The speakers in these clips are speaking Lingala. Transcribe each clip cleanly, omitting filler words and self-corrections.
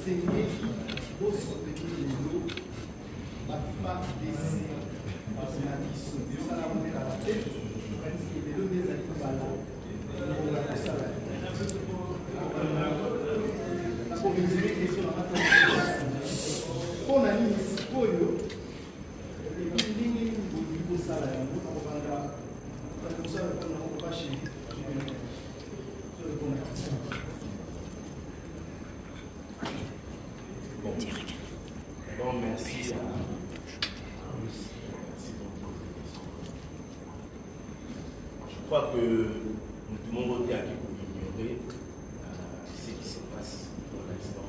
enseigner vos soutenir nous, pas baisser parce qu'on a dit ça la monnaie à la tête, et les deux des actifs à l'eau, on va faire ça là. Pour résumer, question à matin. On a mis ici, pour eux, et puis ligne au niveau salarial, on va comme ça, on va pas chez Bon, merci à je crois que nous devons voter à qui pour ignorer ce qui se passe dans l'instant.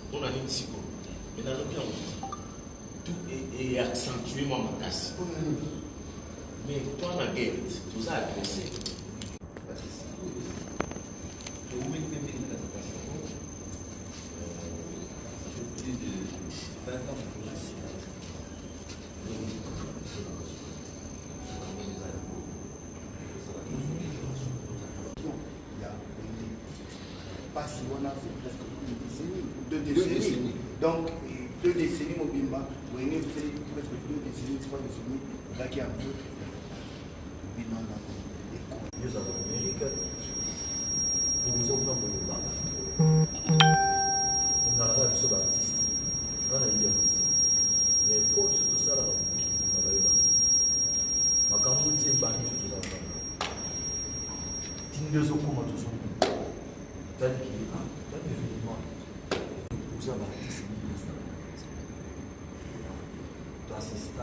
On a dit ici, mais dans le bien, tout est accentué, moi, ma casse. Mais toi, la guerre, tout ça a agressé. Parce qu'on a fait presque une décennie, 2 décennies. Donc, 2 décennies, Mobimba, vous avez fait presque 2 décennies, 3 décennies, là qui a un peu. Nous avons l'Amérique, nous nous offrons pour le bar. On a la chose d'artiste. On a eu aussi. Mais il faut surtout ça là. On va y aller. Ma campagne, c'est une banque sur tout ça. Tingue de son comment tout son. Tel qu'il est. Tel qu'il est. Pour ça, l'artiste, c'est tu assistes à.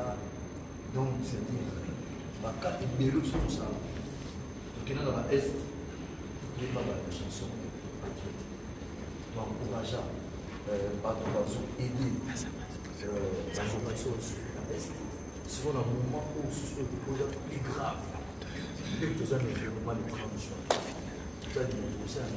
Donc, c'est-à-dire, ma carte est belle sur tout ça. Donc, il y a dans l'Est, il y a des chansons patriotiques. Donc, encourageant, aider la formation sur l'Est. Souvent, dans le moment où ce sont des projets plus graves, dès que tu as un événement de transition, tu as des choses à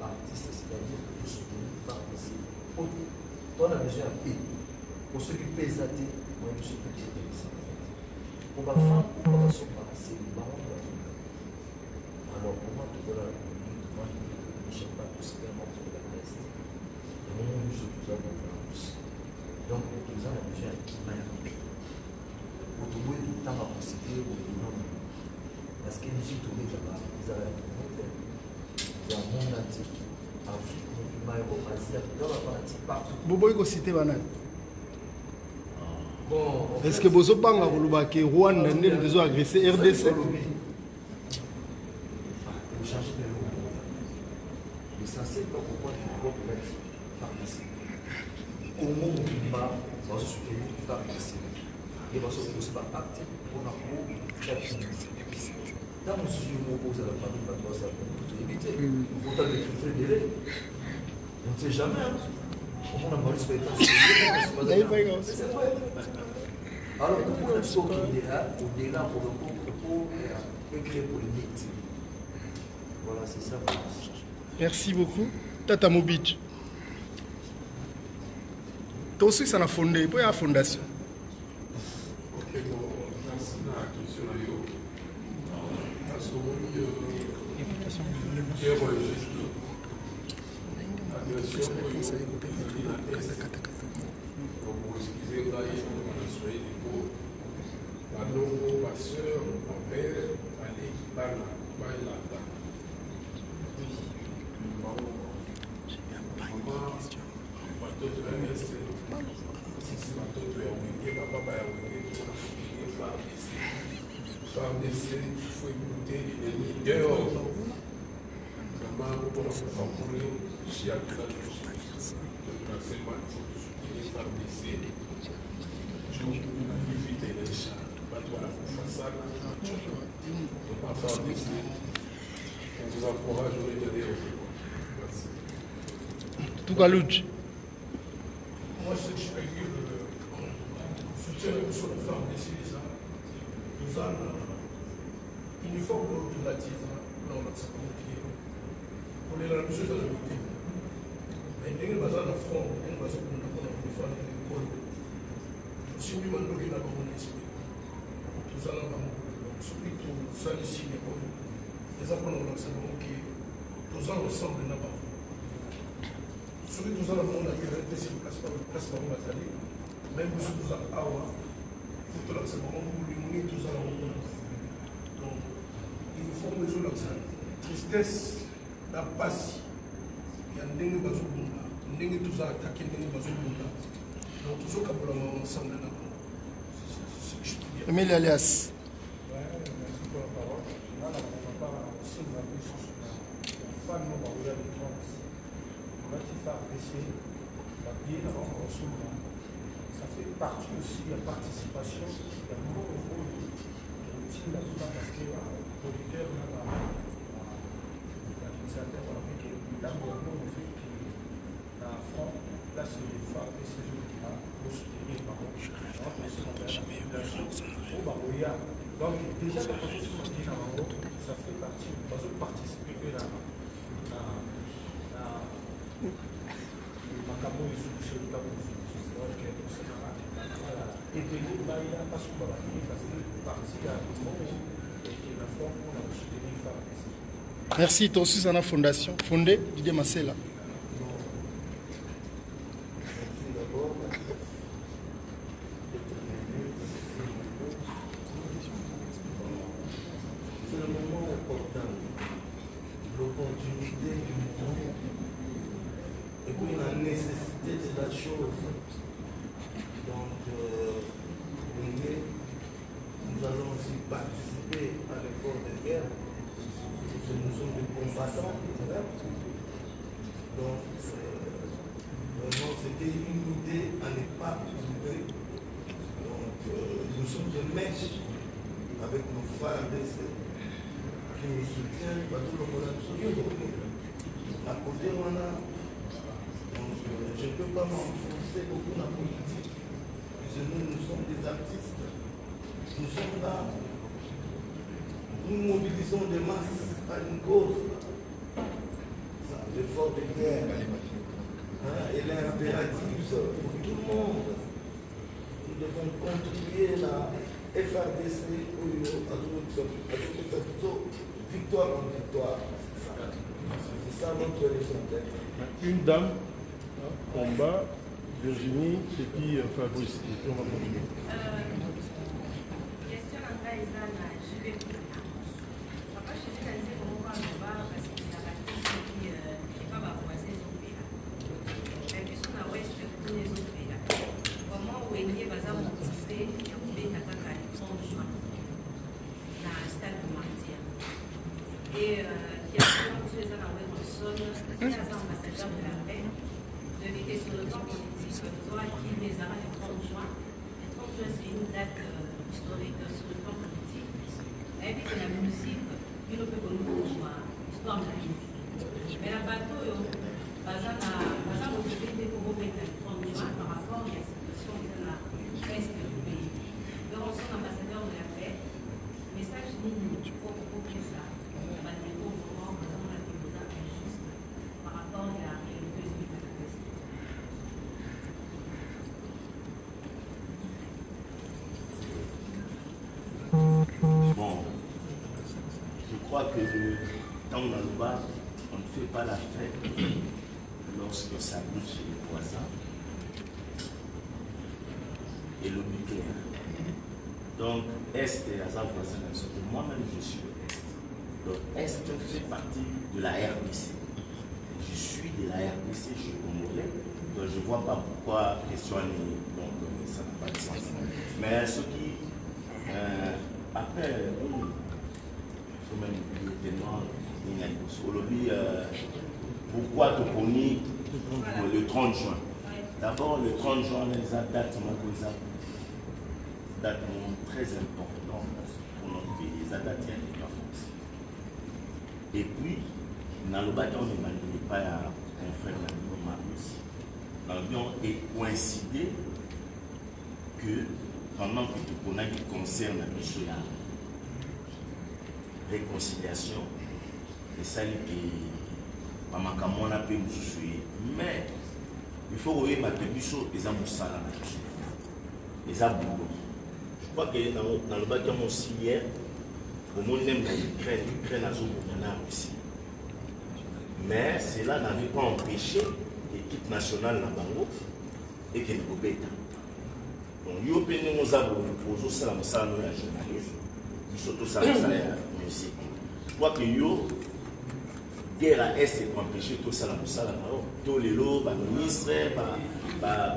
l'artiste, c'est-à-dire que nous soutenons par ici. On a besoin de paix. Pour ceux qui pèsent à thé, moi je suis petit. Pour ma femme, pour ma soeur, c'est le baron de la vie. Alors pour moi, tout à l'heure, devant ne cherche pas tout ce qui est mort sur la reste. Le moment où je suis dans la pousse. Donc, nous avons besoin de qui m'a paix. Pour tout le monde, tout le temps à procéder au nom. Parce que les États-Unis, ils avaient un monde entier. Afrique, Europe, Asie, dans la fanatique partout. Bobo, cité banane. Bon, est-ce que vous avez que Rwanda a besoin d'agresser RDC? Vous changez de l'eau. L'essentiel, pourquoi tu ne peux pas mettre pharmacie? Comment on va se soutenir une pharmacie? Il va se poser par acte pour la peau. Dans mon sujet, on pose à la famille, pour éviter. Il faut filtrer des lait. On ne sait jamais. On a mal spectacle. C'est vrai. Alors, pourquoi est-ce qu'il est là, au-delà pour le propos et créer polémique? Voilà, c'est ça. Merci beaucoup. Tata Mobich. Toi aussi, ça a fondé. Pourquoi il y a la fondation? Ok, bon, merci de la question. Parce que ma soeur, mon père, allait Bana, Bailata. Maman, watoto ya Nese, sisi watoto ya Wenge, baba ya Wenge, FARDC, il faut écouter les ennemis dehors. Maman, pour favoriser, j'ai appris le principal, il faut soutenir FARDC. Je vais éviter les chats. Voilà, ça, on va faire des signes. On vous encourage à les donner. Merci. Tout cas, Louch. Moi, ce que je peux dire, soutien sur la femme des Célisa, nous avons uniforme de la titre, non, c'est pas mon client. On est là, monsieur, ça l'a été. Mais il y a un front, il y a un front, on a une femme de l'école. Je suis mis maintenant qu'il a pas mon esprit. Tout ça, là, celui qui ça ici, les enfants, on a que tout ça ressemble à pas. Celui qui tout ça, on a été sur place, même si tout ça, tout là, c'est vraiment pour lui, tout ça, donc, il faut résoudre ça. Tristesse, la passe, il y a un dingue bazou bunda, un dingue tout ça attaqué, un dingue bazou bunda. Donc, tout ça, quand on ensemble, c'est ce que je peux dire. Emile Alias. Merci pour la parole. Là, on va aussi sur la femme, on va regarder les trans. On va se faire baisser la pied avant qu'on s'ouvre. Ça fait partie aussi de la participation, il y a beaucoup de rôle aussi là-dedans parce que le producteur, l'administrateur, on a vu que d'abord, on fait que dans le front, là, c'est les femmes et ces gens qui ont pour soutenir par contre. Donc, déjà, la position qui est en haut, ça fait partie, parce que participer que dans Macabo et sous le tabou. Et puis, il y a pas sous la parce que partie à la forme pour la soutenir femmes. Merci, toi aussi, c'est la fondation fondée Didier Massela. C'est le moment important, l'opportunité du moment, et puis la nécessité de la chose. Donc, nous allons aussi participer à l'effort de guerre, parce que nous sommes des combattants. Donc, vraiment, c'était une idée à ne pas trouver. Donc, nous sommes des mèches avec nos frères qui nous soutiennent, parce que à côté, on a. Donc, je ne peux pas m'enfoncer beaucoup dans la politique. Nous sommes des artistes. Nous sommes là. Nous mobilisons des masses à une cause. L'effort de guerre. Elle est impérative pour tout le monde. Nous devons contribuer à FRDC victoire en victoire. C'est ça notre raison d'être. Une dame, combat, Virginie, et puis Fabrice. Et puis on va continuer. Question en cas, je vais vous dire. Papa, je vais dire comment on va parce que la question qui n'est pas ma voisine au pays. Mais puisqu'on a ouest tous les autres pays. Comment on est lié, par exemple, au Tibet, il y a un pays qui a les 30 juin dans le stade de Martyr. Et il y a un peu de personnes qui sont ambassadeurs de la paix, de l'été sur le plan politique. Qui les a le 30 juin. Le 30 juin, c'est une date historique sur le plan politique. Et puis, la musique, il ne peut pas nous voir l'histoire de la musique. Mais la bateau, ça motivé pour vous mettre le 30 juin par rapport à la situation de la presque du pays. Donc, on est ambassadeur de la paix. Message ligne pour que ça. On va dire au moment où on a des besoins injustes par rapport à la réalité de la paix. Bon, je crois que dans Nalouba, on ne fait pas la fête lorsque ça bouge chez les voisins et le nucléaire. Donc, Est et Azar voisin, moi-même je suis de Est. Donc, Est fait partie de la RDC. Je suis de la RDC, je suis congolais. Donc, je ne vois pas pourquoi question est. Donc, ça n'a pas de sens. Mais ce qui. Après, pourquoi Toponi le 30 juin? D'abord, le 30 juin, les dates très importantes pour notre pays. Les dates d'indépendance. Et puis, dans le bâton, on ne pas à confrère Marius. L'avion est coïncidé que pendant que tu connais qui concerne la mission, réconciliation et ça qui mamakamona pe mususu mais il faut que ma biso eza musala na biso eza boulot. Je crois que dans le bac aussi hier au monde même l'Ukraine a zomona aussi mais cela n'avait pas empêché l'équipe nationale na bango et que nous bêta donc yo pe nous avons posé ça la musala no ya journaliste surtout ça ya musique. Je crois que yo guerre à est pour empêcher tout ça la musala tous les lots ministre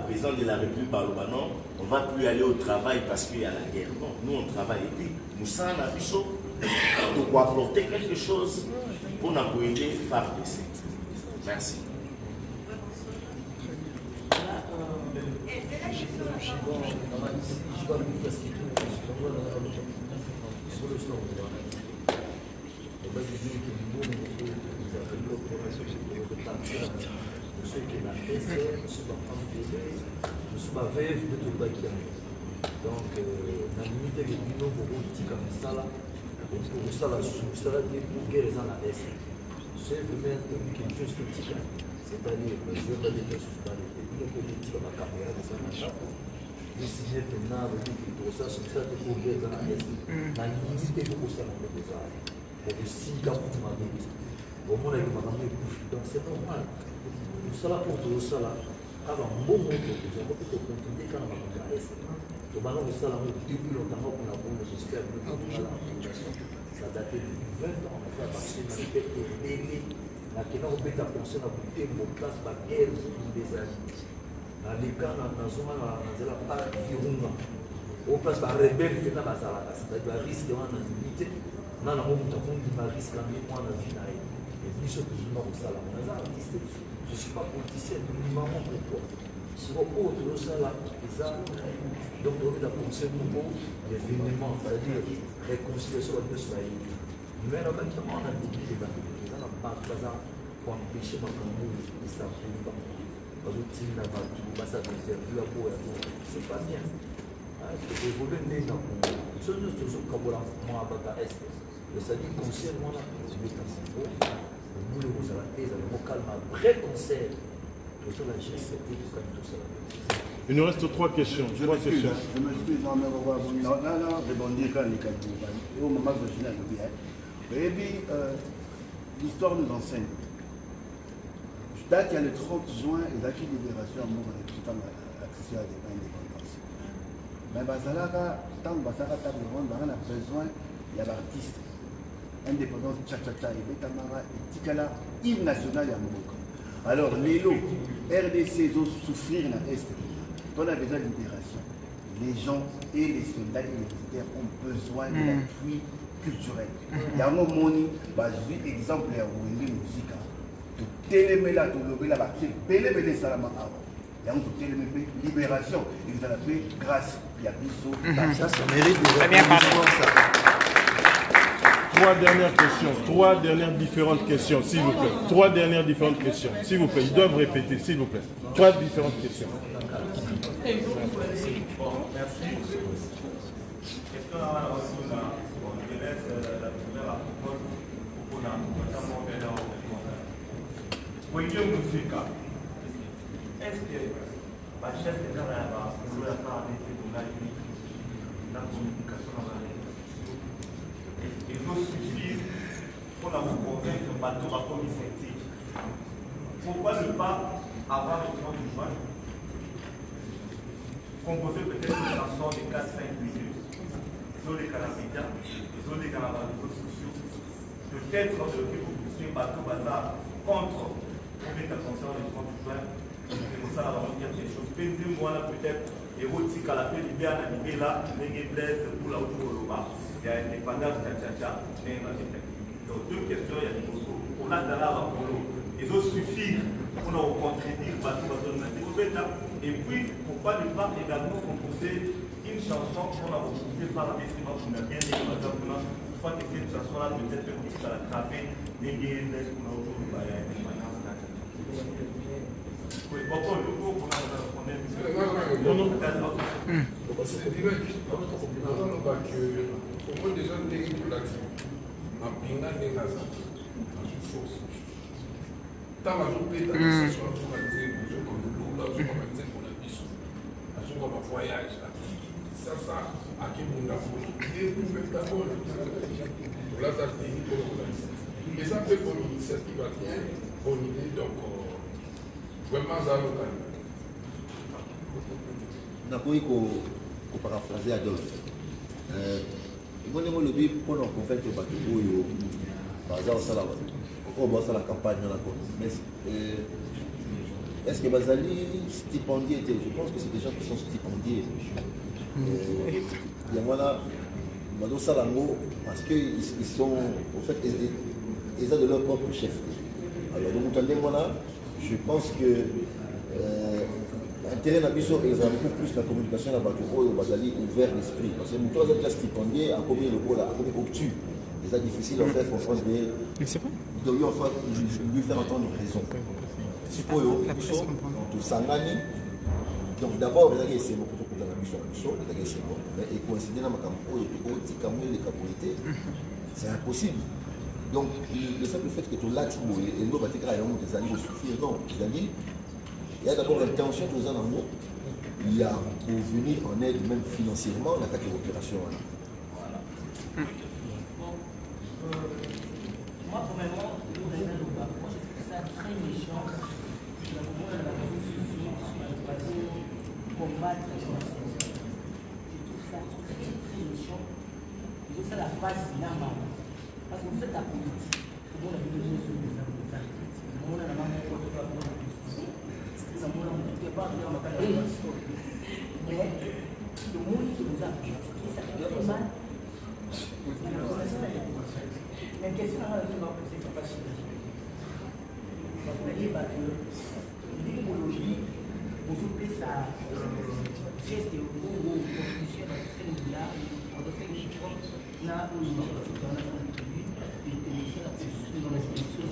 président de la République par le non on va plus aller au travail parce qu'il y a la guerre. Non, nous on travaille et puis musala na biso pour apporter quelque chose pour nous aider FARDC. Merci. Donc, la limite est que nous avons dit comme ça là, pour ça là, pour guérir la est. C'est vraiment quelque chose qui est c'est-à-dire que je vais dire que c'est une politique de la caméra de ça machin. Mais si j'ai fait un pour ça, c'est ça pour guérir la est. La limite est pour ça là, pour ça. Pour si quand vous m'avez dit, au moins avec ma maman donc c'est normal. Pour ça là, pour tout ça là, avant un bon moment, j'ai beaucoup de continuer quand on va à l'est. Le ballon de ça là, depuis longtemps pour la bombe, j'espère que ça date de 20 ans. Parce que c'est belé. La question on peut penser à côté de place par guerre des années. Dans les cas dans la zone là, dans la part virunga. On place par rebelle qui n'a pas ça là. C'est-à-dire le risque de la limite. Non, non, on dit le risque quand même moi dans vie là. Et puis ce que je m'en ça là, je suis pas politicien, mais maman pour toi. Si on peut autour ça là, donc on a pensé beaucoup l'événement, c'est-à-dire réconciliation de ce pays. Mais là maintenant on a dit que les gens n'ont pas pour empêcher ma famille de s'appeler pas. Parce que si on a pas tout, ça veut dire plus à pour c'est pas bien. Les volets dans le ce n'est toujours comme moi à Bata Est. C'est-à-dire concernant la nous le vous avez le calme après concert. Il nous reste 3 questions. Je m'excuse, non, mais on va rebondir quand les calculs. Au moment où je l'ai dit, et puis l'histoire nous enseigne. Date il y a le 30 juin et l'acquis de libération à Moura, tout en accession à des indépendance. Mais Bazalaka, tant que Bazalaka table ronde, on a besoin, il y a l'artiste. Indépendance, tcha-tcha-tcha, et Betamara, et Tikala, hymne national à Moura. Alors, les lots, RDC, ils ont souffrir dans l'Est. On a besoin de libération. Les gens et les soldats et les militaires ont besoin d'appui culturel. Il y a un moment, je exemple, il y a une musique. Téléméla, Tolobela, c'est Bélé Salama. Il y a une libération. Ils ont appelé grâce. Il y a Bissot. Ça mérite de 3 dernières questions, 3 dernières différentes questions, s'il vous plaît. 3 dernières différentes questions, s'il vous plaît. Ils doivent répéter, s'il vous plaît. 3 différentes questions. Merci. Question à la Rosuna, je laisse la première à propos pour notamment Bernard William Moussika. Est-ce que la chef de l'État va vouloir faire la communication dans la il faut suffire pour la convaincre que le bateau va comme sceptique. Pourquoi ne pas avoir le 30 juin composer peut-être une chanson de 4-5 minutes sur les calamités, sur les calamités sociaux. Peut-être que vous poussez un bateau bazar contre pour mettre attention le 30 juin. Et pour ça, on va dire des choses. Peut-être peut-être érotique à la paix, bien animé là, les blesses pour la haute Roma. Il y a une indépendance, donc 2 questions, il y a des choses. On a dans la ils ont suffi pour nous contredire et puis pourquoi ne pas également composer une chanson qu'on a retrouvée par la destination qu'on a bien aimé maintenant. Je crois que cette chanson-là peut-être un petit peu à la travée des guerres qu'on a autour de l'indépendance. Oui, pourquoi le cours qu'on a c'est direct. Au moins déjà terrible là-dessus. mapinga ndenge azali azoforce ntango azopeta bisaso azoka nzembo azoka molula azoka nzembo na biso azoka bavoyage sasa akebunda foto epupetakola olaza teni kokolakisa eza mpe comme initiative atien bonne idée donc vraiment aza lokani nakoki koparaphrase Adolphe ndenge olobi mpona convaincre bato oyo baza kosala oyo bazosala campagne wana mais est-ce que bazali stipendié te? Je pense que c'est des gens qui sont stipendiés yango wana bazosala yango parce que ils sont au fait ils ont de leur propre chef. Alors donc ndenge wana je pense que intérêt na biso eza beaucoup plus la communication na bato oyo bazali ouvert l'esprit parce que moto aza déjà stipendié akomi lokola akomi obtus eza difficile en fait comprendre lui faire entendre raison sikoyo biso tosangani donc d'abord ezalaki esengo po tokutana biso na biso ezalaki esengo mais ekoincide na makambo oyo tokotika moleka boye te c'est impossible. Donc le simple fait que tolati boye eloko batekala yango ezali kosuffire non ezali il y a d'abord l'intention de Zanango, il y a pour venir en aide même financièrement la carte d'opération. Voilà. Moi, premièrement, je voudrais dire moi, je trouve ça très méchant. La combattre les gens. Je trouve ça très méchant. Je trouve ça la base de l'âme. Parce que vous faites la politique. Tout le monde a vu les choses sur les âmes. Tout le monde a la main pour tout le monde. Mais le monde qui nous a critiqué, ça fait très mal. Mais qu'est-ce qu'on a dit dans cette capacité? Vous voyez, l'idéologie, vous oubliez ça, geste de vous, conclusion dans ce niveau-là, on doit faire des choses, là où il y a dans la tribune, et commencer à construire dans la solution.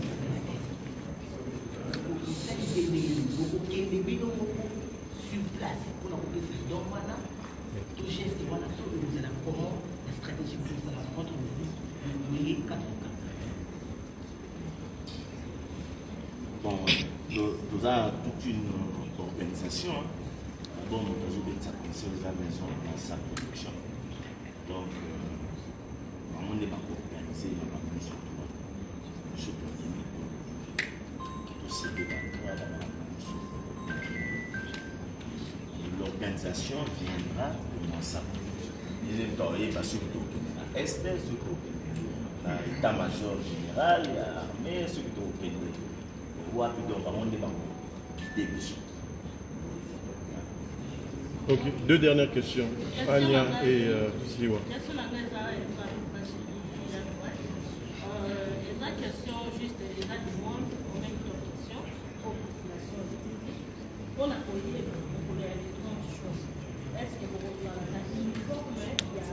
Sur place pour la représentation. Donc voilà, tout geste, voilà, tout nous allons comment la stratégie pour ça, entre vous, les 4 Bon, nous avons toute une organisation. Bon, nous avons des conseils à la maison dans sa production. Donc, on est pas organisé dans la maison. Je peux dire, tout ce débat. L'organisation viendra de sa production. Il est surtout à l'Est, surtout à l'état-major général, à l'armée, surtout au pays. Ok, deux dernières questions. Anya et Siwa. La question juste la demande, on a une question aux populations. On a connu est-ce que vous avez un uniforme, il y a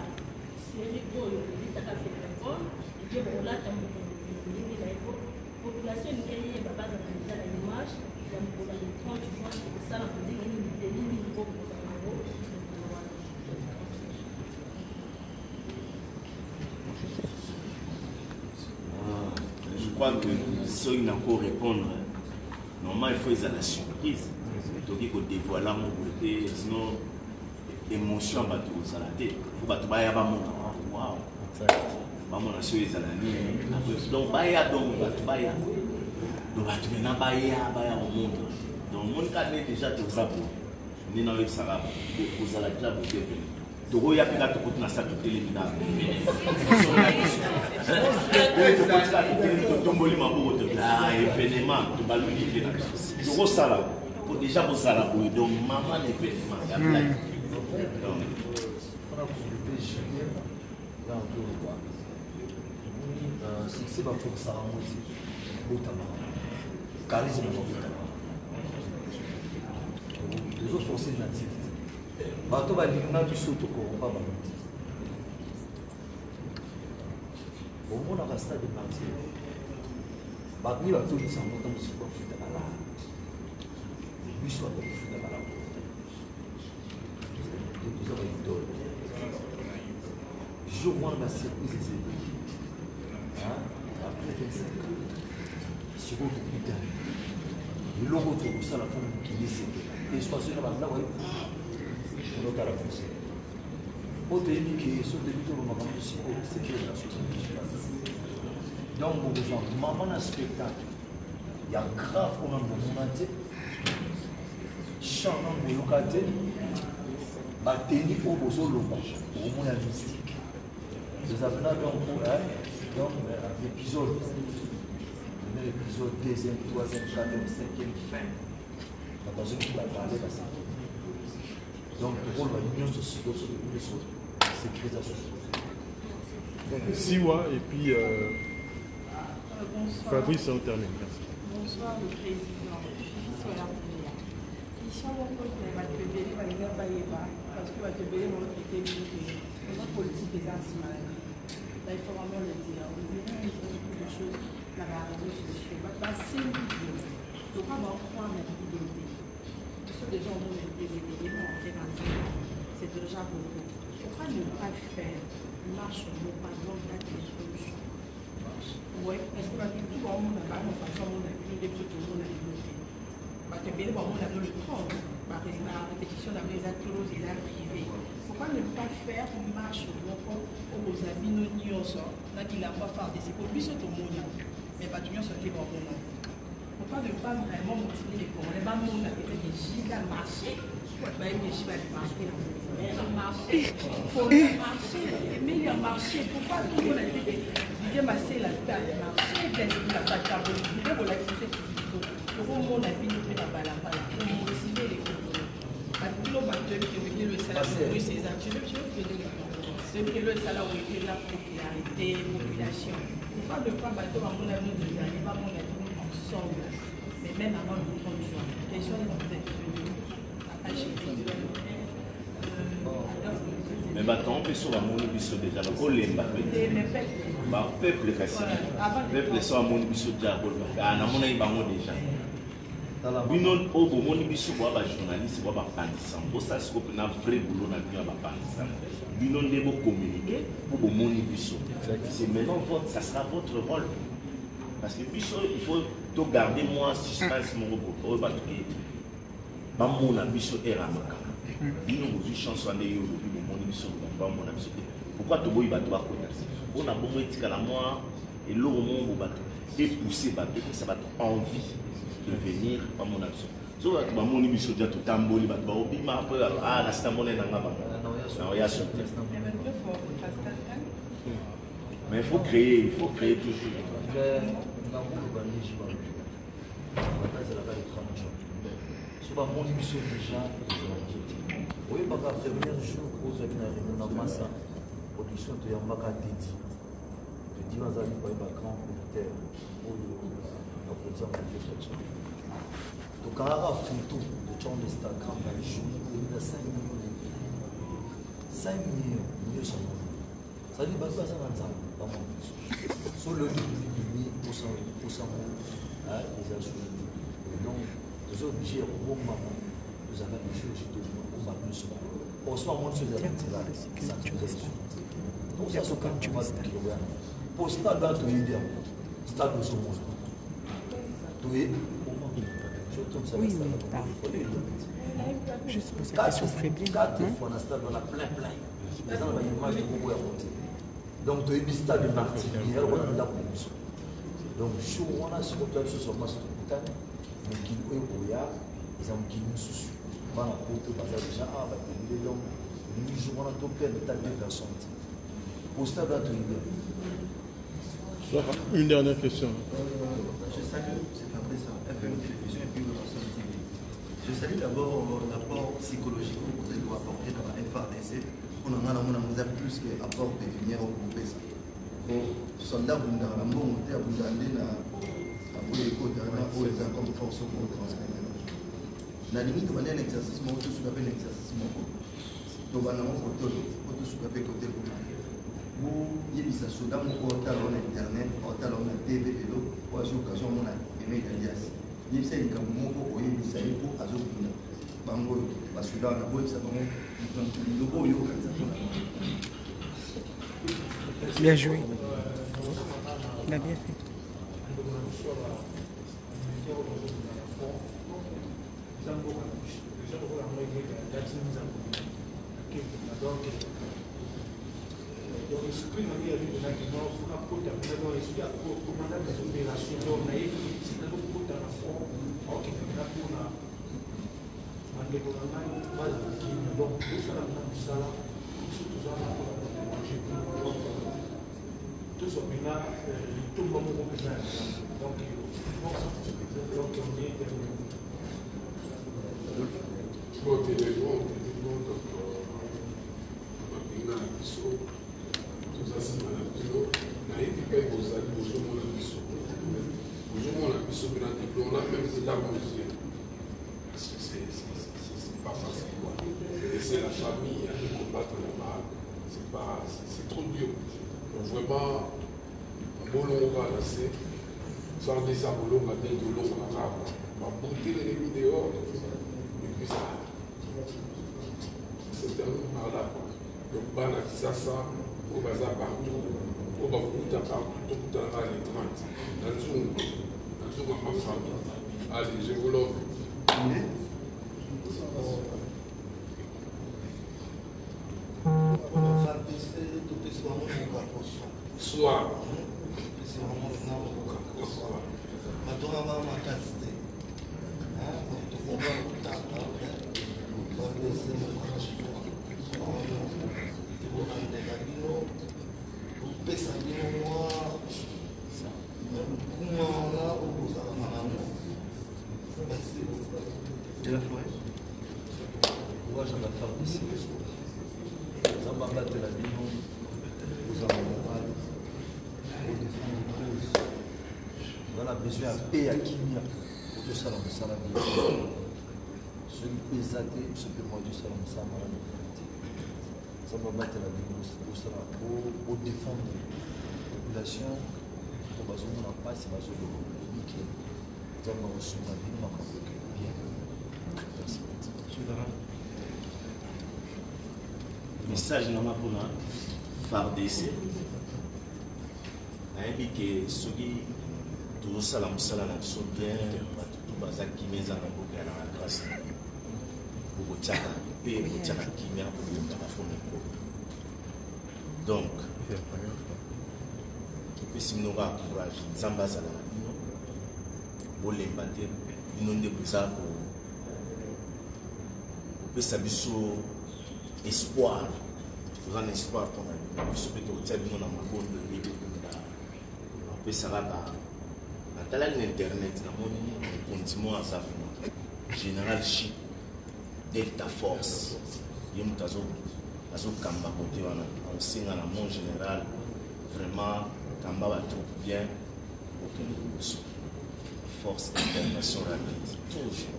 série de l'État qui a fait l'école, et puis on l'a dans la population qui est dans l'image, il y a pour les 30 juin, c'est ça, on dit qu'il y a des niveaux pour je crois que ceux qui n'ont pas répondre, normalement il faut qu'ils aient la surprise. Donc il faut dévoiler mon côté, sinon émotion va tout s'arrêter. Il faut que tu ailles à mon waouh. Maman a su les années. Donc baya donc tu baya. Donc tu maintenant baya au monde. Donc mon cas est déjà tout ça pour. Ni na ça va. Vous allez déjà vous dire. Toro ya pika to na sa to télémina. To tomboli maboko to la événement to baluni ke na. Toro sala. Pour déjà vous sala pour donc maman événement ya blague. Donc succès va pour ça en moitié. Notamment. Charisme les autres forces natives. Bato va dire na biso to ko ba ba. Bon on a resté de partir. Ba ni ba to ni sa mo tam su ko futa bala. Biso to futa bala. Nous avons une dole. Je vois la surprise des sikoyo tokutani eloko tokosala mpo mokili esepela persuasion na bandako onotala fonse po toyebi ke so toyebi tolobaka mo sikoyo sekele na société donc bokozwa mama na spectacle ya grave ona bomona te chant na boyoka te bateni oyo bozoloba okomona mystique ezapena donc l'épisode premier épisode deuxième troisième quatrième cinquième fin attention qui va parler de ça donc pour le nyonso sikoyo so nyonso secret ya société Siwa et puis Bonsoir. Fabrice, on termine. Merci. Bonsoir le président. Bonsoir la première. Ici, on va battre parce que va te bénir dans notre politique des arts. Là, il faut vraiment le dire. On dirait beaucoup de choses dans la réseaux sociaux. C'est une vidéo. Donc, on va prendre la vidéo. Ce sont des gens qui ont été éléments en fait. C'est déjà beaucoup. Pourquoi ne pas faire une marche au par exemple, là, des solutions? Oui, parce que tout le monde n'a pas de façon, on a plus de tout le monde a développé. Parce que bien, on a le prendre, par exemple, la répétition d'avoir les actes closes et les actes privés. Pourquoi ne pas faire une marche aux habits non nyonso, là qu'il n'a pas fait des séquelles, plus tout le monde, mais pas tout le monde se fait bon. Pourquoi ne pas vraiment motiver les corps? Les mamans, on a peut-être des gigas marchés, bah, il y a des gigas marchés. Pour le marché, mais il y a marché, pourquoi tout le monde a été bien massé la stade, marché, la bataille, pour l'accès pour au monde a fini de la balabala, pour motiver les gens. Tout le monde qui le salaire, c'est le salaire où il y a la popularité, population. Pourquoi ne pas battre à mon avis de l'année, pas mon avis ensemble, mais même avant le 30 juin. Les gens vont peut-être venir à mais maintenant, on peut sur la monobiso déjà. Donc, on l'aime pas. Peuple cassé. Peuple sur la monobiso déjà. On a mon avis déjà. Binon au monobiso pour les journalistes, pour les partisans. Pour ça, c'est un vrai boulot dans les partisans. Binon devons communiquer pour les monobiso. C'est maintenant ça sera votre rôle. Parce que biso, il faut garder moi suspense mon robot. Parce que mon ambition est ramaka. Bino vous chanson de yo mon émission ba mon ambition. Pourquoi to boy bato ba connaître? On a bon etika la moi et le monde bato et pousser bato que ça va envie de venir par mon ambition. So ba mon émission déjà tout tamboli bato ba obima après la stamone na ngaba. Na ya so. Mais il faut créer toujours. Souvent, mon émission déjà, oui, parce que le premier jour, vous avez une masse, audition de Yambaka Dédi. Je dis aux amis, pour les grands militaires, pour le président de l'éducation. Donc, quand on a une photo de John Instagram dans les jours, il y a 5 millions de vues. 5 millions, ça dit, bah, ça va dans mon émission. Sur le livre, il y a 100 les assurés. Donc, les objets au bon moment, vous avez des choses de combat plus. Au soit moins de la donc ça se calme, tu vas le pour stade là, tu es bien. Stade de son monde. Tu es oui, juste parce que ça souffrait bien. 4 fois dans le stade, on a plein. Les gens ont une image de beaucoup à monter. Donc tu es bien stade de Martin, il y a un la police. Donc, si on a ce qu'on a sur masse de mais qui est au ya, ils ont qui nous soucient. On a porté par déjà à la télé, donc, nous jouons à tout plein de tas de personnes. Au stade là, tout est bien. Une dernière question. Je salue, c'est Fabrice, FM Télévision et puis le Rasson TV. Je salue d'abord l'apport psychologique que vous avez apporté dans la FARDC. On en a plus qu'apport pécuniaire au groupe. Soldats bunda na mbongo te bunda ndena aboye ko dana o eza comme force pour transmettre na limite bana exercice mo to suka pe exercice mo to bana mo ko to suka pe côté ko mo yebisa soda mo ko talo na internet o talo na TV elo o azo occasion mo na email alias yebisa ni kam mo ko yebisa ni ko azo bunda bango basuda na boye sa bango donc le boyo kanza. Bien joué. Il a bien fait. militaire dans le fond. Déjà, on va donc, l'esprit m'a dit à lui de la guidance, on a côté à dans les sujets, pour commander des opérations, on a écrit, si on a côté à la fois, ok, on a pour la donc, tout ça, ça, surtout ça, tout ça, maintenant, tout le monde est besoin. Donc, on est bon, téléphone, donc, on a biso, tout ça, c'est mal à biso. Naïki paye vos amis, vous avez mon biso. Vous avez mon biso, on a même de la mesure. C'est pas facile, quoi. Et c'est la famille à combattre là-bas. C'est trop dur. Donc, vraiment, bon, on va lancer. Sans des saboulons, on va bien de l'eau, on va monter les vidéos. Et puis ça. C'est terminé par là. Donc, Bana Kisasa, au bazar partout, au Bakuta partout, tout à l'heure les 30. Dans le Zoom, ma famille. Allez, je vous l'offre. Soir. besoin à paix à Kimia pour tout ça dans le salon. Ce qui peut s'attendre, ce que moi tout ça dans le salon. Ça va battre la vie pour défendre la population, pour que nous n'ayons pas ces bases de public. Ça va reçu ma vie, ma vie bien. Merci. Message nama pour la FARDC. Nayebi ke soki tozosala mosala na biso bien bato to baza kimia na boka na grâce bokotiaka mpe bokotiaka kimia kobomba bafona ekolo. Donc topesi bino kaka courage, nzambe azala na bino, bolemba te bino nde boza kopesa biso espoir. Toza na espoir mpona biso mpe tokotia bino na mabondo opesaka natalali na internet namoni kondimo aza général Chic Delta Force ye moto azokamba kote wana aosenga na mon général vraiment kamba batroupe bien okende liboso force d'intervention rapide toujours.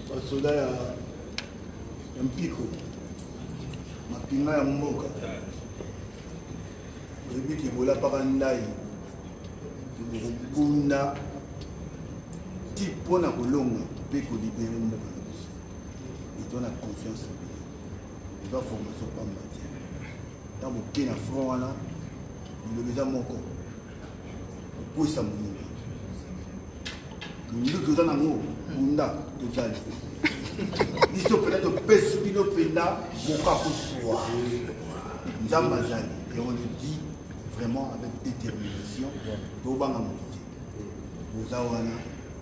Basoda ya mpiko mapinga ya mboka oyebi kibola mpaka ndai tokokunda ti mpona kolonga mpe kolibere mboka na biso etoa na confiance na bino eza formation pamba te ntango oke na front wana liloba eza moko okwesa moninga minduki oza nango bunda tozali biso mpenza topesi bino mpenza moka kosuwa nzambe azali et on le dit vraiment avec détermination tobanga moto te boza wana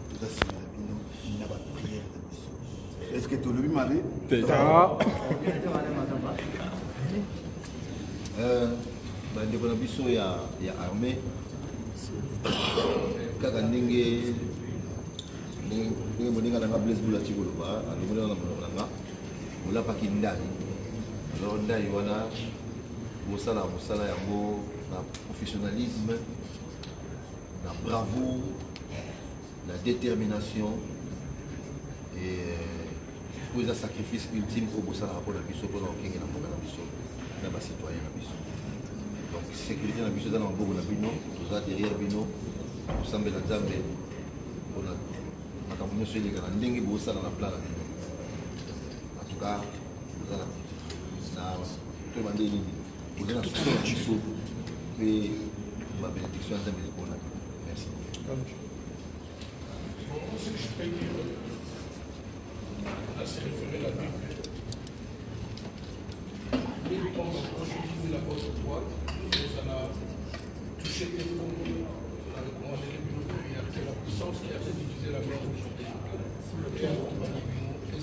toza nsima na bino na bapriere na biso. Est ce que tolobi mabe bandeko na biso ya armée kaka ndenge boninga nanga Blaise Boulati koloba alongoli wana monoko nanga olapaki ndai alors ndai wana mosala yango na professionnalisme, na bravoure, na détermination et pour un sacrifice ultime pour bosala rapport na biso mpona kokenge na mboka na biso na bacitoyen na biso. Donc sécurité na biso eza na maboko na bino, toza derrière bino kosambela nzambe mpona makambo nyonso eleka na ndenge bosala na plan na bino. En tout cas toza na toyeba nde nini vous avez tout le chiffre et ma bénédiction à Zambie pour la. Merci. Ce que je peux dire, là, c'est référé la Bible. Mais comme aujourd'hui, la votre droite, nous allons toucher les poumons, avec la puissance qui a fait diviser la gloire aujourd'hui. Le cœur, les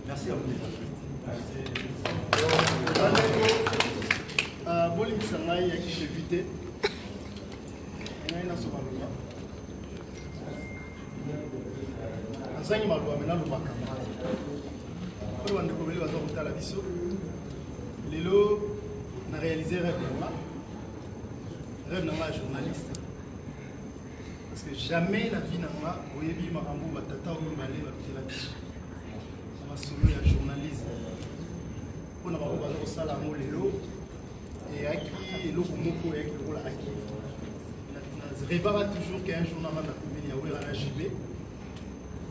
Merci à vous. Bolimbisa ngai ya député ngai na soba loba azangi maloba mena lobaka oyo bandeko bele baza kotala biso lelo na réaliser rêve na nga journaliste parce que jamais na vie na nga oyebi makambo batata oyo mibale babitela biso na masolo ya journalisme mpona bango baza kosala yango lelo eyaki eloko moko eyaki lokola aki rêvera toujours qu'un jour na banda commune ya wera na JB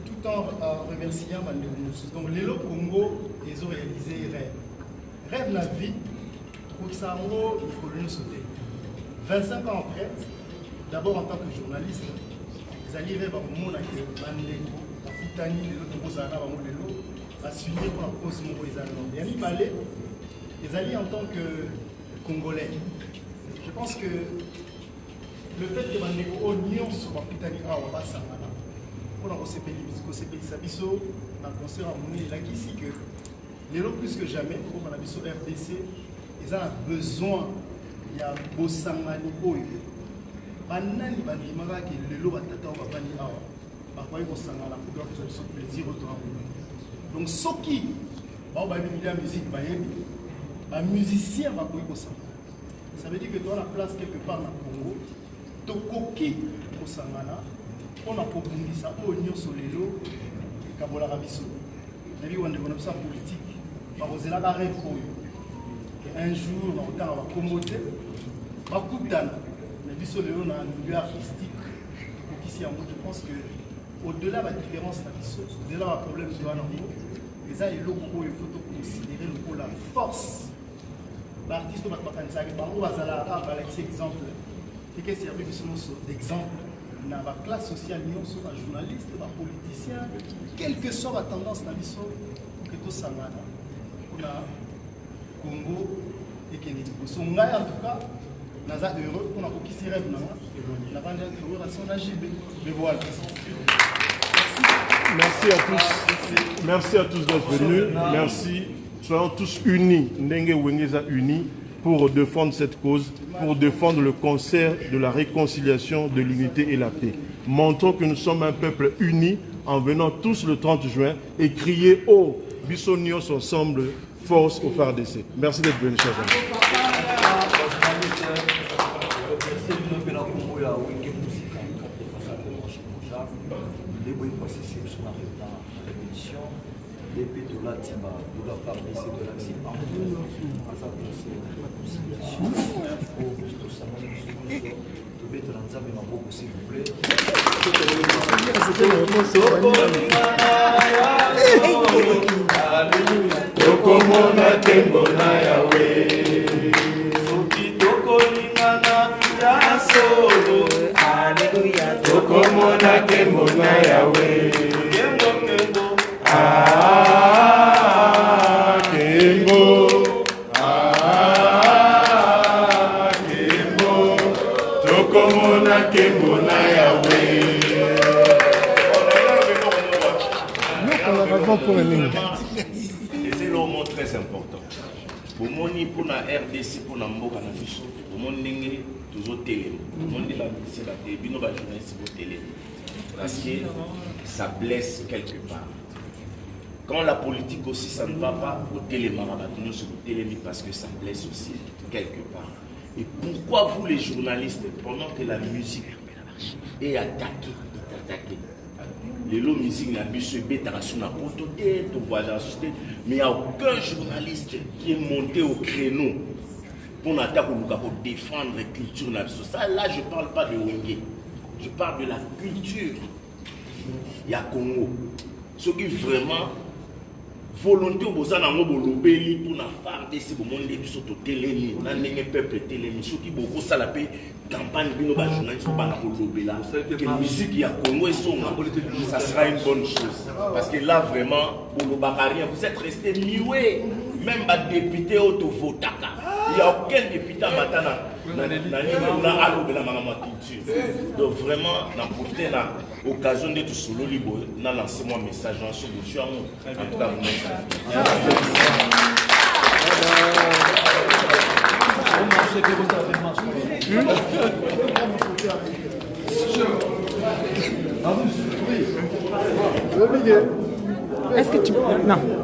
tout en remerciant bandeko mosusu donc lelo Congo ezo réaliser rêve na vie okokisa yango likolo nyonso te 25 ans après d'abord en tant que journaliste ezali rêve bakomonaki bandeko bafutani lelo tokozala na bango lelo basuivre mpona cause moko eza no ya mibale ezali en tant que Congolais. Je pense que le fait que bandeko o nyonso bafutani awa basangana mpona kosepelisa biso na concert ya monene elakisi que lelo plus que jamais okoma na biso RDC eza na besoin ya bosangani oyo banani bandimaka ke lelo batata oyo bavandi awa bakoki kosangana pour leur biso plaisir otona monene donc soki bao bayebi ya musique bayebi musicien bakoki kosangana ça veut dire que dans la place quelque part na Congo tokoki kosangana mpona kobundisa oyo nyonso lelo ekabolaka biso nayebi wandeko na biso ya politique bakozelaka rêve oyo un jour bakotanga bakombo te bakutana na biso lelo na milieu artistique tokokisi yango je pense que au-delà badifférence na biso au-delà baproblème toza nango eza eloko oyo faut toconsidérer lokola force l'artiste va pas bango bazala balakisi exemple eke servi biso nyonso d'exemple na baclasse sociale nyonso bajournaliste bapoliticien quelle que soit batendance na biso ke tosangana mpona Congo ekende liboso ngai en tout cas naza heureux mpona kokisi rêve nanga navandi relation na JB mais voilà. Merci à tous d'être venus. Merci. Soyons tous unis, Ndenge Wengeza unis, pour défendre cette cause, pour défendre le concert de la réconciliation, de l'unité et la paix. Montrons que nous sommes un peuple uni en venant tous le 30 juin et crier oh, Bissonios ensemble, force au FARDC. Merci d'être venus, chers amis. L'épée de la Tima, de la part de l'accès en s'il vous plaît. C'est le mot très important. Pour mon pour la RDC, pour la Mboka, pour mon ndenge, toujours télé. Pour mon ndenge, c'est la télé. Bino ba journaliste pour télé. Parce que ça blesse quelque part. Quand la politique aussi, ça ne va pas au télémarabat, nous sur le télé, parce que ça blesse aussi quelque part. Et pourquoi vous les journalistes, pendant que la musique est attaquée, les lots musique n'a plus ce bêta sur la poto, mais il n'y a aucun journaliste qui est monté au créneau pour défendre la culture nationale. Ça, là, je ne parle pas de Wenge. Je parle de la culture. Il y a Congo. Ce qui vraiment volonté au besoin d'un lobby pour la faire des si vous monde les bisoto télémi, n'en peuple télémi. Ce qui beaucoup ça la paix campagne bino ba journaliste pas na lobby là. Que la musique il y a Congo et son ça sera une bonne chose parce que là vraiment pour le Bakaria vous êtes resté muet. Même les députés auto-votaka. Il n'y a aucun député à Matana. Donc vraiment, on a profité de l'occasion de tout solo libre. On a lancé mon message en solution. En tout cas, vous Est-ce que tu... Non.